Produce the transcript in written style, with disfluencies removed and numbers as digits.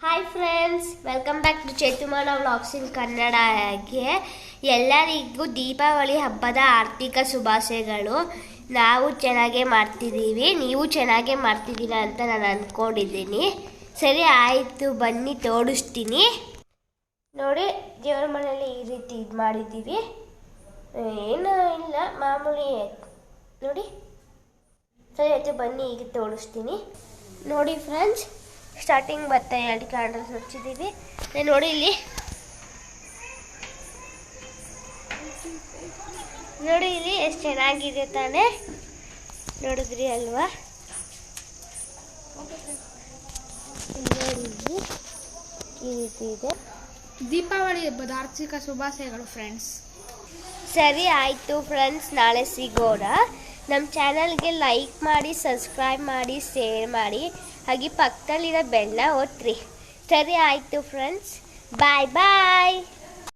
Hi friends, welcome back to Chethumana vlogs in ಕನ್ನಡಗೆ. ಎಲ್ಲರಿಗೂ ದೀಪಾವಳಿ ಹಬ್ಬದ ಆರ್ಥಿಕ ಶುಭಾಶಯಗಳು. ನಾವು ಚೆನ್ನಾಗೇ ಮಾಡ್ತಿದ್ದೀವಿ, ನೀವು ಚೆನ್ನಾಗೇ ಮಾಡ್ತಿದ್ದೀರಾ ಅಂತ ನಾನು ಅಂದ್ಕೊಂಡಿದ್ದೀನಿ. ಸರಿ ಆಯಿತು, ಬನ್ನಿ ತೋರಿಸ್ತೀನಿ. ನೋಡಿ, ದೇವರ ಮನೆಯಲ್ಲಿ ಈ ರೀತಿ ಇದು ಮಾಡಿದ್ದೀವಿ. ಏನೂ ಇಲ್ಲ, ಮಾಮೂಲಿ. ನೋಡಿ, ಸರಿ ಆಯಿತು, ಬನ್ನಿ ಈಗ ತೋರಿಸ್ತೀನಿ. ನೋಡಿ ಫ್ರೆಂಡ್ಸ್, ಸ್ಟಾರ್ಟಿಂಗ್ ಬರ್ತಾ 2 ಕ್ಯಾಂಡಲ್ಸ್ ಹಚ್ಚಿದ್ದೀವಿ. ನೋಡಿ ಇಲ್ಲಿ, ನೋಡಿ ಇಲ್ಲಿ ಎಷ್ಟು ಚೆನ್ನಾಗಿದೆ ತಾನೇ, ನೋಡಿದ್ರಿ ಅಲ್ವಾ? ನೋಡಿ ಈ ರೀತಿ ಇದೆ. ದೀಪಾವಳಿ ಹಬ್ಬದ ಆರ್ಥಿಕ ಶುಭಾಶಯಗಳು ಫ್ರೆಂಡ್ಸ್. ಸರಿ ಆಯಿತು ಫ್ರೆಂಡ್ಸ್, ನಾಳೆ ಸಿಗೋಣ. ನಮ್ಮ ಚಾನಲ್ಗೆ ಲೈಕ್ ಮಾಡಿ, ಸಬ್ಸ್ಕ್ರೈಬ್ ಮಾಡಿ, ಶೇರ್ ಮಾಡಿ, ಹಾಗೆ ಪಕ್ಕದಲ್ಲಿರೋ ಬೆಲ್ಲ ಒತ್ತಿರಿ. ಸರಿ ಆಯಿತು ಫ್ರೆಂಡ್ಸ್, ಬಾಯ್ ಬಾಯ್.